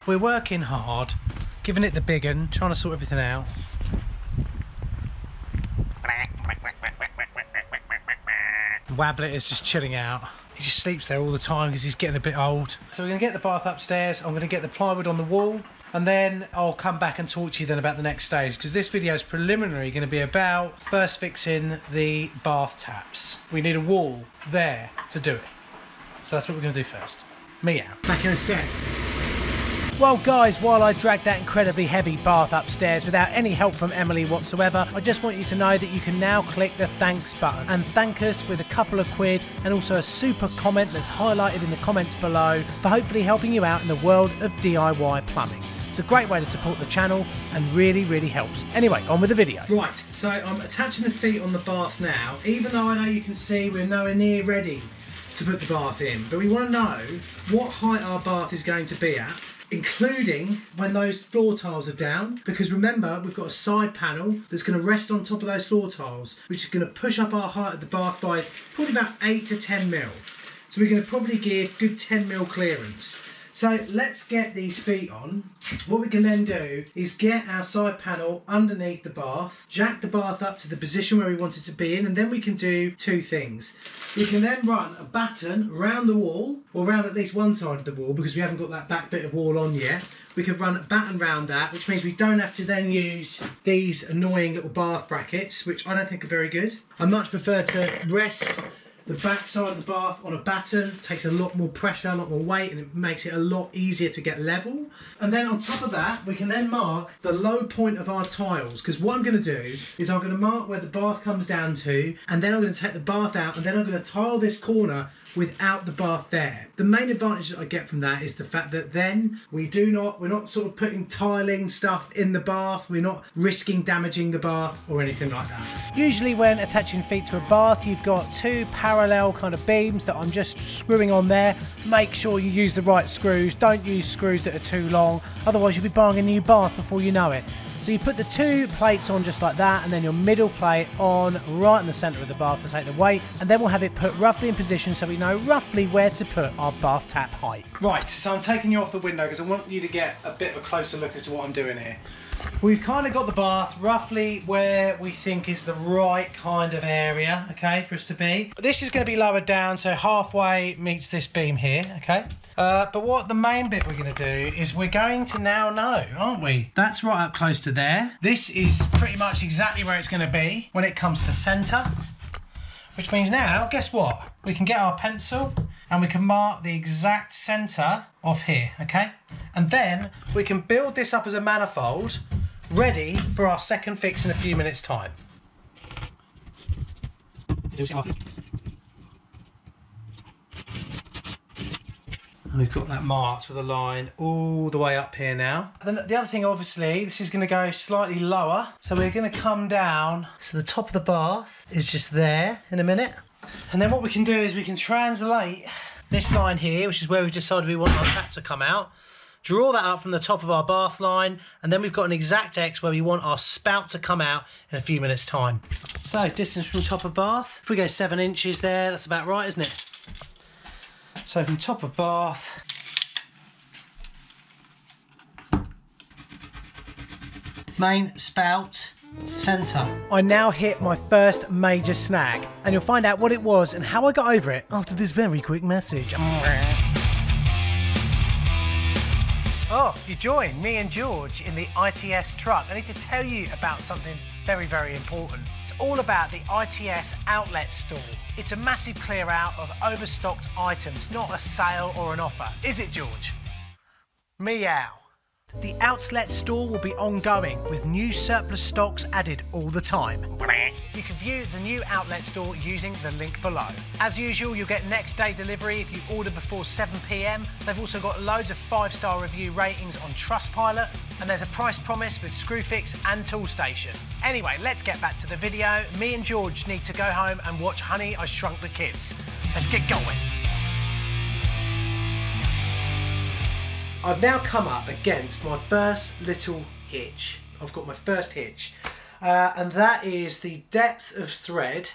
We're working hard, giving it the big un, trying to sort everything out. The Wabblet is just chilling out. He just sleeps there all the time because he's getting a bit old. So we're going to get the bath upstairs, I'm going to get the plywood on the wall, and then I'll come back and talk to you then about the next stage, because this video is preliminary going to be about first fixing the bath taps. We need a wall there to do it. So that's what we're going to do first. Meow. Back in a sec. Well guys, while I dragged that incredibly heavy bath upstairs without any help from Emily whatsoever, I just want you to know that you can now click the thanks button and thank us with a couple of quid and also a super comment that's highlighted in the comments below for hopefully helping you out in the world of DIY plumbing. It's a great way to support the channel and really helps. Anyway, on with the video. Right, so I'm attaching the feet on the bath now, even though I know you can see we're nowhere near ready to put the bath in, but we want to know what height our bath is going to be at, including when those floor tiles are down, because remember we've got a side panel that's going to rest on top of those floor tiles, which is going to push up our height of the bath by probably about 8 to 10 mil. So we're going to probably give good 10 mil clearance. So let's get these feet on. What we can then do is get our side panel underneath the bath, jack the bath up to the position where we want it to be in, and then we can do two things. We can then run a batten around the wall, or around at least one side of the wall, because we haven't got that back bit of wall on yet. We could run a batten round that, which means we don't have to then use these annoying little bath brackets, which I don't think are very good. I much prefer to rest the back side of the bath on a batten. It takes a lot more pressure, a lot more weight, and it makes it a lot easier to get level. And then on top of that, we can then mark the low point of our tiles, because what I'm going to do is I'm going to mark where the bath comes down to, and then I'm going to take the bath out, and then I'm going to tile this corner without the bath there. The main advantage that I get from that is the fact that then we're not sort of putting tiling stuff in the bath, we're not risking damaging the bath or anything like that. Usually when attaching feet to a bath, you've got two parallel kind of beams that I'm just screwing on there. Make sure you use the right screws, don't use screws that are too long, otherwise you'll be buying a new bath before you know it. So you put the two plates on just like that, and then your middle plate on right in the centre of the bath to take the weight, and then we'll have it put roughly in position so we know roughly where to put our bath tap height. Right, so I'm taking you off the window because I want you to get a bit of a closer look as to what I'm doing here. We've kind of got the bath roughly where we think is the right kind of area, okay, for us to be. This is going to be lowered down, so halfway meets this beam here, okay? But what the main bit we're going to do is we're going to now know, aren't we? That's right up close to there. This is pretty much exactly where it's going to be when it comes to centre. Which means now, guess what? We can get our pencil and we can mark the exact centre of here, okay? And then we can build this up as a manifold, ready for our second fix in a few minutes' time. And we've got that marked with a line all the way up here now. Then the other thing, obviously, this is going to go slightly lower. So we're going to come down. So the top of the bath is just there in a minute. And then what we can do is we can translate this line here, which is where we've decided we want our tap to come out. Draw that up from the top of our bath line. And then we've got an exact X where we want our spout to come out in a few minutes' time. So distance from top of bath. If we go 7 inches there, that's about right, isn't it? So from top of bath, main spout, centre. I now hit my first major snag, and you'll find out what it was and how I got over it after this very quick message. Oh, you join me and George in the ITS truck. I need to tell you about something very important. It's all about the ITS outlet store. It's a massive clear out of overstocked items, not a sale or an offer. Is it, George? Meow. The outlet store will be ongoing with new surplus stocks added all the time. You can view the new outlet store using the link below. As usual, you'll get next day delivery if you order before 7 PM. They've also got loads of 5-star review ratings on Trustpilot, and there's a price promise with Screwfix and Toolstation. Anyway, let's get back to the video. Me and George need to go home and watch Honey, I Shrunk the Kids. Let's get going. I've now come up against my first little hitch. I've got my first hitch, and that is the depth of thread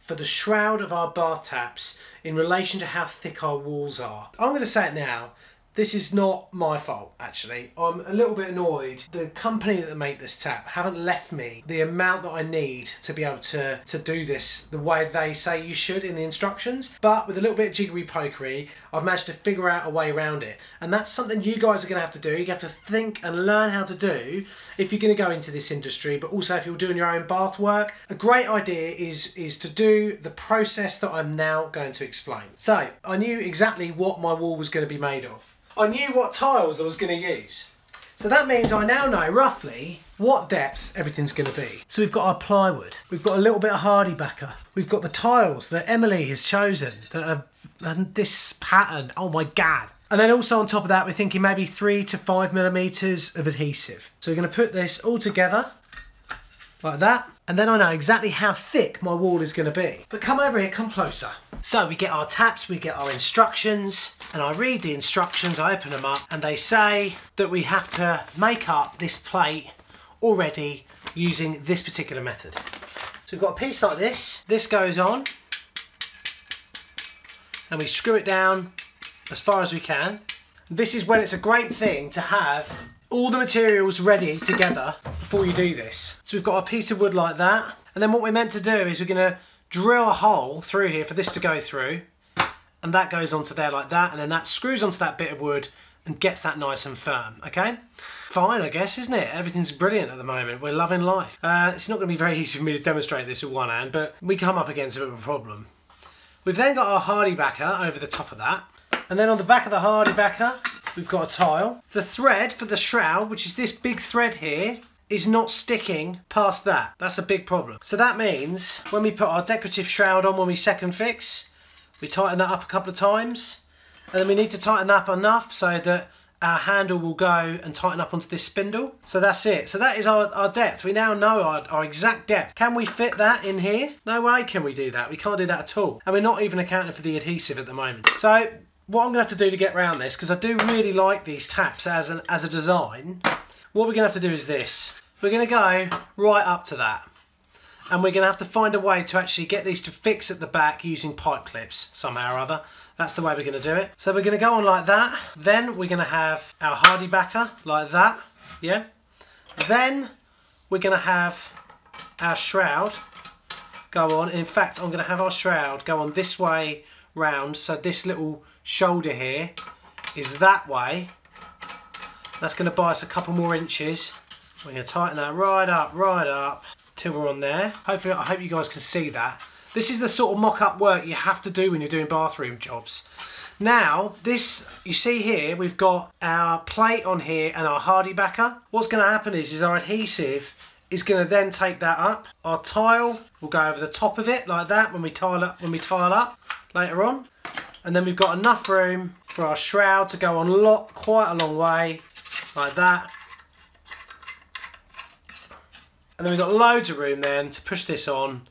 for the shroud of our bath taps in relation to how thick our walls are. I'm going to say it now, This is not my fault, actually. I'm a little bit annoyed. The company that make this tap haven't left me the amount that I need to be able to do this the way they say you should in the instructions. But with a little bit of jiggery pokery, I've managed to figure out a way around it. And that's something you guys are going to have to do. You have to think and learn how to do if you're going to go into this industry, but also if you're doing your own bath work. A great idea is to do the process that I'm now going to explain. So, I knew exactly what my wall was going to be made of. I knew what tiles I was going to use. So that means I now know roughly what depth everything's going to be. So we've got our plywood, we've got a little bit of hardy backer, we've got the tiles that Emily has chosen that are this pattern, oh my god. And then also on top of that we're thinking maybe 3 to 5 millimeters of adhesive. So we're going to put this all together like that, and then I know exactly how thick my wall is going to be. But come over here, come closer. So we get our taps, we get our instructions, and I read the instructions, I open them up, and they say that we have to make up this plate already using this particular method. So we've got a piece like this goes on, and we screw it down as far as we can. This is when it's a great thing to have all the materials ready together before you do this. So we've got a piece of wood like that, and then what we're meant to do is we're going to drill a hole through here for this to go through, and that goes onto there like that, and then that screws onto that bit of wood and gets that nice and firm, okay? Fine, I guess, isn't it? Everything's brilliant at the moment. We're loving life. It's not going to be very easy for me to demonstrate this with one hand, but we come up against a bit of a problem. We've then got our hardy backer over the top of that, and then on the back of the hardy backer we've got a tile. The thread for the shroud, which is this big thread here, is not sticking past that. That's a big problem. So that means when we put our decorative shroud on when we second fix, we tighten that up a couple of times, and then we need to tighten that up enough so that our handle will go and tighten up onto this spindle. So that's it. So that is our depth. We now know our exact depth. Can we fit that in here? No way can we do that. We can't do that at all. And we're not even accounting for the adhesive at the moment. So what I'm going to have to do to get around this, because I do really like these taps as a design, what we're going to have to do is this. We're going to go right up to that, and we're going to have to find a way to actually get these to fix at the back using pipe clips somehow or other. That's the way we're going to do it. So we're going to go on like that, then we're going to have our hardy backer like that, yeah? Then we're going to have our shroud go on. In fact, I'm going to have our shroud go on this way round, so this little shoulder here is that way. That's going to buy us a couple more inches. We're going to tighten that right up till we're on there. Hopefully, I hope you guys can see that. This is the sort of mock-up work you have to do when you're doing bathroom jobs. Now, this, you see here, we've got our plate on here and our hardy backer. What's going to happen is our adhesive is going to then take that up. Our tile will go over the top of it like that when we tile up later on. And then we've got enough room for our shroud to go on quite a long way, like that. And then we've got loads of room then to push this on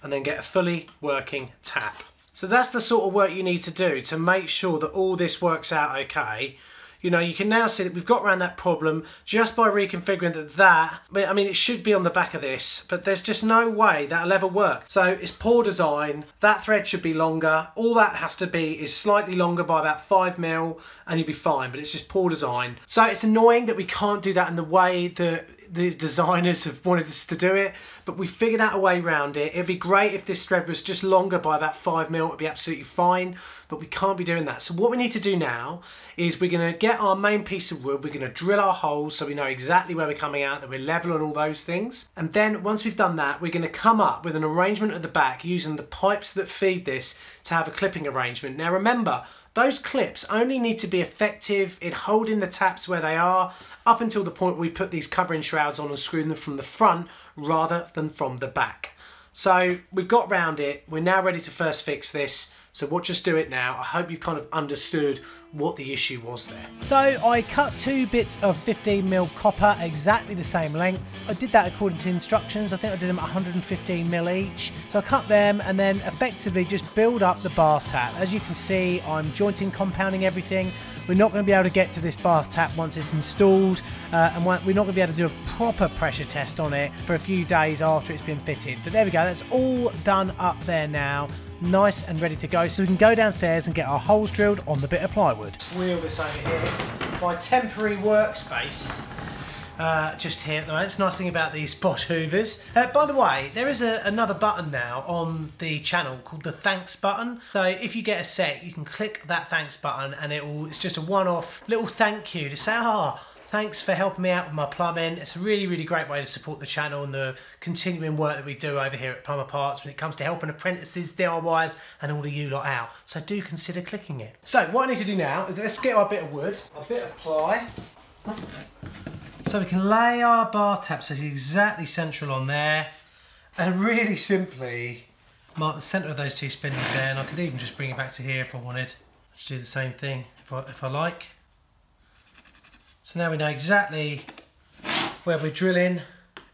and then get a fully working tap. So that's the sort of work you need to do to make sure that all this works out okay. You know, you can now see that we've got around that problem just by reconfiguring that. I mean, it should be on the back of this, but there's just no way that'll ever work. So it's poor design. That thread should be longer. All that has to be is slightly longer by about 5 mil and you'll be fine, but it's just poor design. So it's annoying that we can't do that in the way that the designers have wanted us to do it, but we figured out a way around it. It'd be great if this thread was just longer by about 5 mil, it'd be absolutely fine, but we can't be doing that. So what we need to do now is we're going to get our main piece of wood, we're going to drill our holes so we know exactly where we're coming out, that we're level and all those things. And then once we've done that, we're going to come up with an arrangement at the back using the pipes that feed this to have a clipping arrangement. Now remember, those clips only need to be effective in holding the taps where they are up until the point where we put these covering shrouds on and screw them from the front rather than from the back. So we've got round it, we're now ready to first fix this. So we'll just do it now. I hope you've kind of understood what the issue was there. So I cut 2 bits of 15mm copper, exactly the same length. I did that according to instructions. I think I did them at 115mm each. So I cut them and then effectively just build up the bath tap. As you can see, I'm jointing, compounding everything. we're not going to be able to get to this bath tap once it's installed, and we're not going to be able to do a proper pressure test on it for a few days after it's been fitted. But there we go, that's all done up there now, nice and ready to go, so we can go downstairs and get our holes drilled on the bit of plywood. Wheel this over here, my temporary workspace. Just here at the moment. It's a nice thing about these Bosch Hoovers. By the way, there is another button now on the channel called the thanks button. So if you get a set, you can click that thanks button and it's just a one-off little thank you to say, thanks for helping me out with my plumbing. It's a really, really great way to support the channel and the continuing work that we do over here at Plumber Parts when it comes to helping apprentices, DIYs, and all of you lot out. So do consider clicking it. So what I need to do now is let's get our bit of wood, a bit of ply, so we can lay our bath tap so it's exactly central on there, and really simply mark the centre of those two spindles there, and I could even just bring it back to here if I wanted. Just do the same thing if I like. So now we know exactly where we're drilling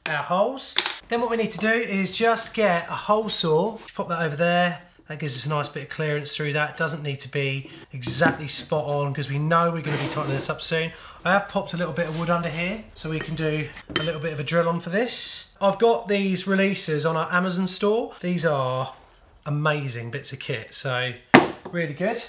our holes. Then what we need to do is just get a hole saw, just pop that over there. That gives us a nice bit of clearance through that. It doesn't need to be exactly spot on because we know we're going to be tightening this up soon. I have popped a little bit of wood under here so we can do a little bit of a drill on for this. I've got these releases on our Amazon store. These are amazing bits of kit, so really good.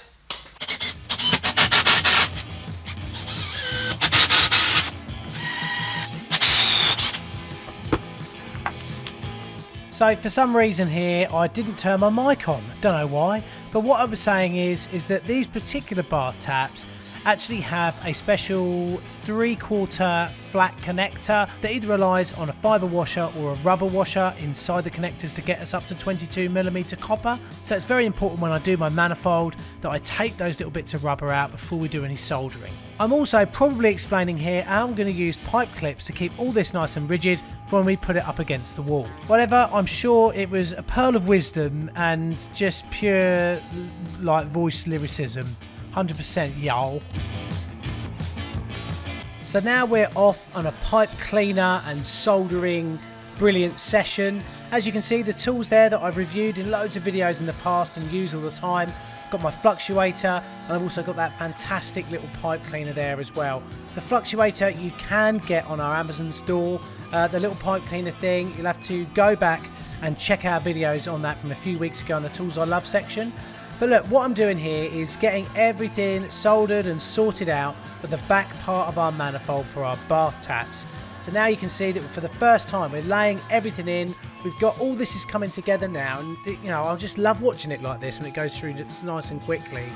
So for some reason here, I didn't turn my mic on. Don't know why. But what I was saying is that these particular bath taps actually have a special 3/4 flat connector that either relies on a fibre washer or a rubber washer inside the connectors to get us up to 22mm copper. So it's very important when I do my manifold that I take those little bits of rubber out before we do any soldering. I'm also probably explaining here how I'm going to use pipe clips to keep all this nice and rigid for when we put it up against the wall. Whatever, I'm sure it was a pearl of wisdom and just pure like voice lyricism. 100% y'all. So now we're off on a pipe cleaner and soldering brilliant session. As you can see, the tools there that I've reviewed in loads of videos in the past and use all the time. Got my fluctuator, and I've also got that fantastic little pipe cleaner there as well. The fluctuator you can get on our Amazon store. The little pipe cleaner thing, you'll have to go back and check our videos on that from a few weeks ago in the Tools I Love section. But look, what I'm doing here is getting everything soldered and sorted out for the back part of our manifold for our bath taps. So now you can see that for the first time we're laying everything in. We've got all this is coming together now, and you know, I just love watching it like this when it goes through just nice and quickly.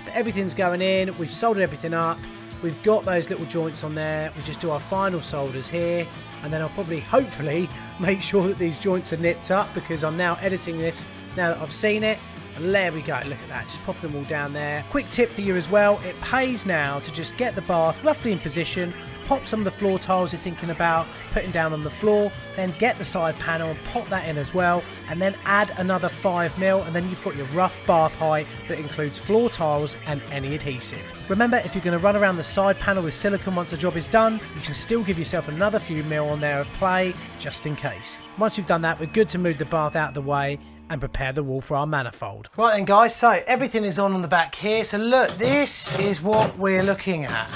But everything's going in, we've soldered everything up, we've got those little joints on there. We just do our final solders here, and then I'll probably, hopefully, make sure that these joints are nipped up because I'm now editing this now that I've seen it. And there we go, look at that, just popping them all down there. Quick tip for you as well, it pays now to just get the bath roughly in position, pop some of the floor tiles you're thinking about putting down on the floor, then get the side panel and pop that in as well, and then add another 5mm, and then you've got your rough bath height that includes floor tiles and any adhesive. Remember, if you're going to run around the side panel with silicone once the job is done, you can still give yourself another few mil on there of play just in case. Once you've done that, we're good to move the bath out of the way and prepare the wall for our manifold. Right then guys, so everything is on the back here. So look, this is what we're looking at.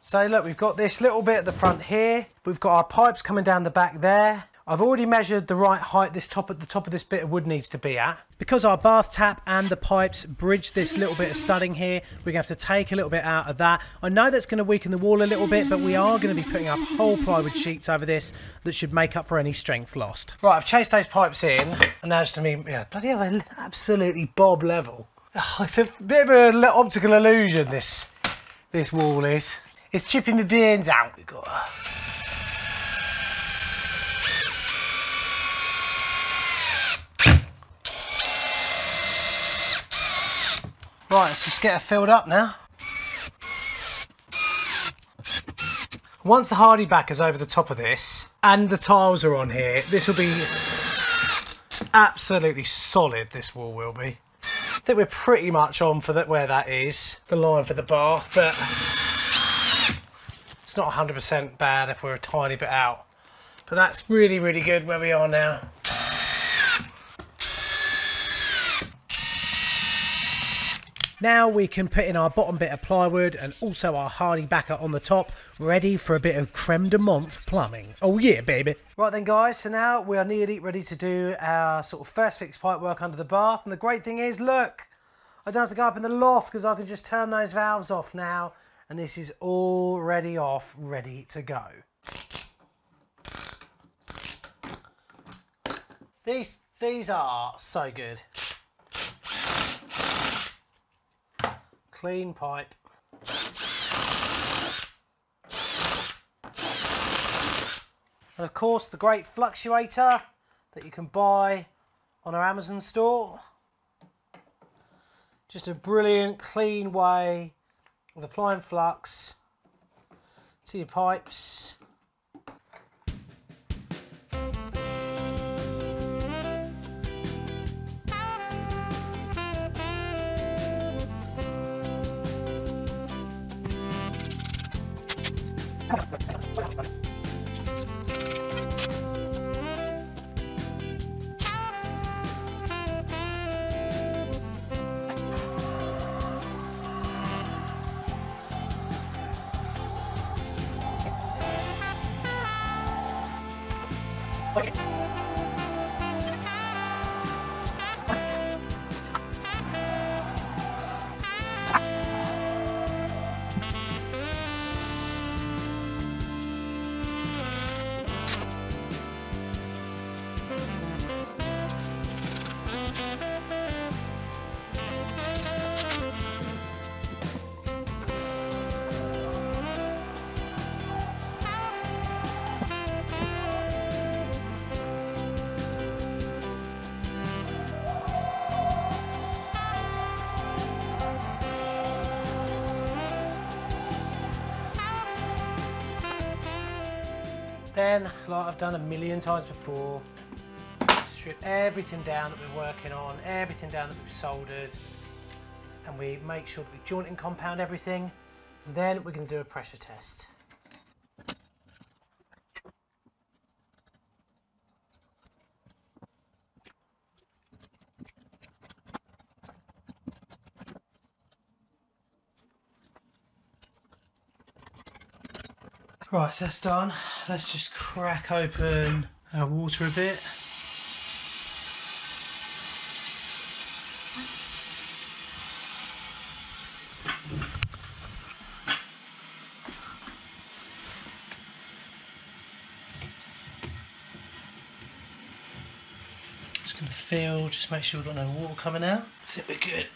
So look, we've got this little bit at the front here. We've got our pipes coming down the back there. I've already measured the right height the top of this bit of wood needs to be at. Because our bath tap and the pipes bridge this little bit of studding here, we're going to have to take a little bit out of that. I know that's going to weaken the wall a little bit, but we are going to be putting up whole plywood sheets over this that should make up for any strength lost. Right, I've chased those pipes in, and now just to me, yeah, bloody hell, they're absolutely bob level. Oh, it's a bit of an optical illusion, this wall is. It's chipping my beans out. We've got right, let's just get her filled up now. Once the hardy back is over the top of this and the tiles are on here, this will be absolutely solid, this wall will be. I think we're pretty much on for that where that is, the line for the bath, but it's not 100% bad if we're a tiny bit out. But that's really, really good where we are now. Now we can put in our bottom bit of plywood and also our hardy backer on the top, ready for a bit of creme de menthe plumbing. Oh yeah, baby. Right then guys, so now we are nearly ready to do our sort of first fix pipe work under the bath. And the great thing is, look, I don't have to go up in the loft because I can just turn those valves off now. And this is already off, ready to go. These are so good. Clean pipe. And of course the great fluctuator that you can buy on our Amazon store. Just a brilliant clean way of applying flux to your pipes. Then, like I've done a million times before, strip everything down that we're working on, everything down that we've soldered, and we make sure that we joint and compound everything, and then we can do a pressure test. Right, so that's done. Let's just crack open our water a bit. Just going to feel, just make sure we've got no water coming out. I think we're good.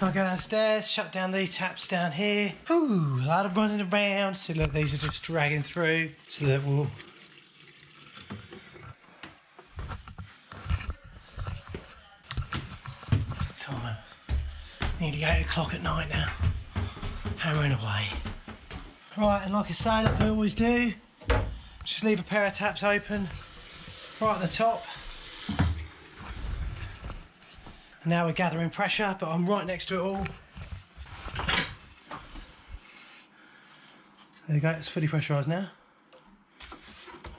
I'll go downstairs, shut down these taps down here. Ooh, a lot of running around. See, look, these are just dragging through. So that will. What's the time? Nearly 8 o'clock at night now. Hammering away. Right, and like I say, like I always do, just leave a pair of taps open right at the top. Now we're gathering pressure, but I'm right next to it all. There you go, it's fully pressurised now.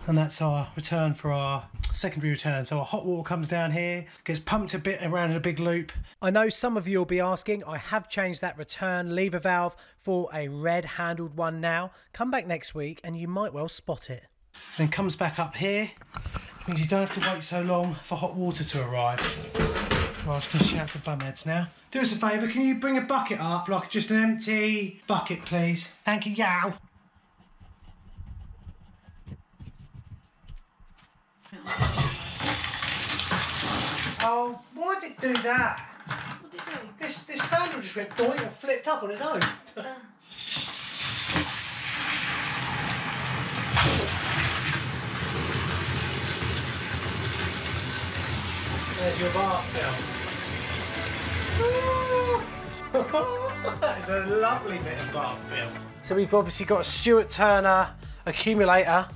And that's our return for our secondary return. So our hot water comes down here, gets pumped a bit around in a big loop. I know some of you will be asking, I have changed that return lever valve for a red handled one now. Come back next week and you might well spot it. Then comes back up here, means you don't have to wait so long for hot water to arrive. Well, I was going to shout for bumheads now. Do us a favour, can you bring a bucket up, like just an empty bucket, please? Thank you, yow. Oh, why did it do that? What did it do? This handle just went doink and flipped up on its own. There's your bath bill. That is a lovely bit of bath bill. So we've obviously got a Stuart Turner accumulator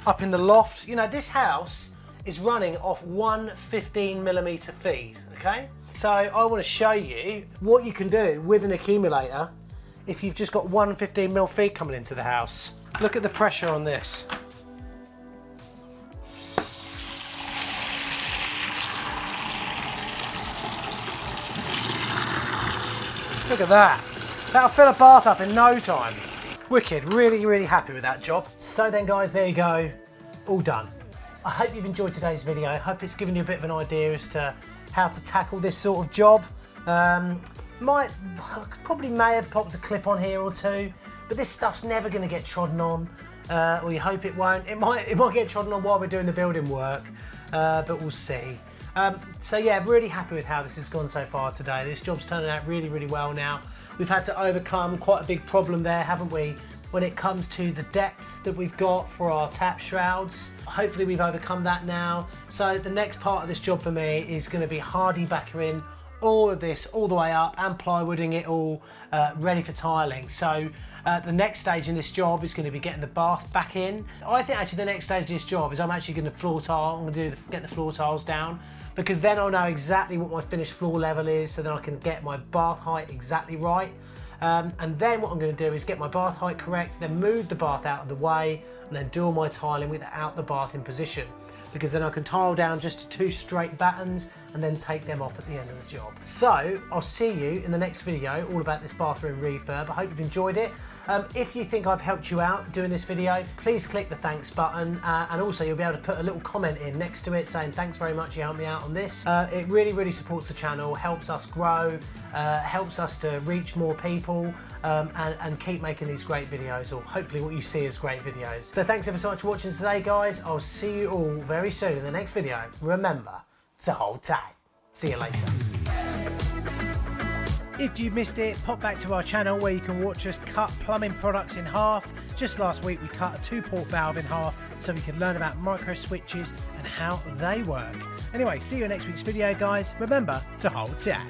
up in the loft. You know, this house is running off one 15mm feed, okay? So I want to show you what you can do with an accumulator if you've just got one 15mm feed coming into the house. Look at the pressure on this. Look at that. That'll fill a bath up in no time. Wicked, really, really happy with that job. So then guys, there you go, all done. I hope you've enjoyed today's video. I hope it's given you a bit of an idea as to how to tackle this sort of job. Probably may have popped a clip on here or two, but this stuff's never going to get trodden on, or you hope it won't. It might get trodden on while we're doing the building work, but we'll see. So yeah, really happy with how this has gone so far today. This job's turning out really, really well now. We've had to overcome quite a big problem there, haven't we, when it comes to the depths that we've got for our tap shrouds. Hopefully we've overcome that now. So the next part of this job for me is going to be hardy backering all of this all the way up and plywooding it all ready for tiling. So the next stage in this job is going to be getting the bath back in. I think actually the next stage of this job is I'm actually going to floor tile. I'm going to get the floor tiles down, because then I'll know exactly what my finished floor level is, so then I can get my bath height exactly right. And then what I'm going to do is get my bath height correct, then move the bath out of the way, and then do all my tiling without the bath in position, because then I can tile down just 2 straight battens and then take them off at the end of the job. So I'll see you in the next video all about this bathroom refurb. I hope you've enjoyed it. If you think I've helped you out doing this video, please click the thanks button, and also you'll be able to put a little comment in next to it saying thanks very much, you helped me out on this. It really, really supports the channel, helps us grow, helps us to reach more people, and keep making these great videos, or hopefully what you see as great videos. So thanks ever so much for watching today, guys. I'll see you all very soon in the next video. Remember to hold tight. See you later. If you missed it, pop back to our channel where you can watch us cut plumbing products in half. Just last week we cut a 2-port valve in half so we could learn about micro switches and how they work. Anyway, see you in next week's video, guys. Remember to hold tight.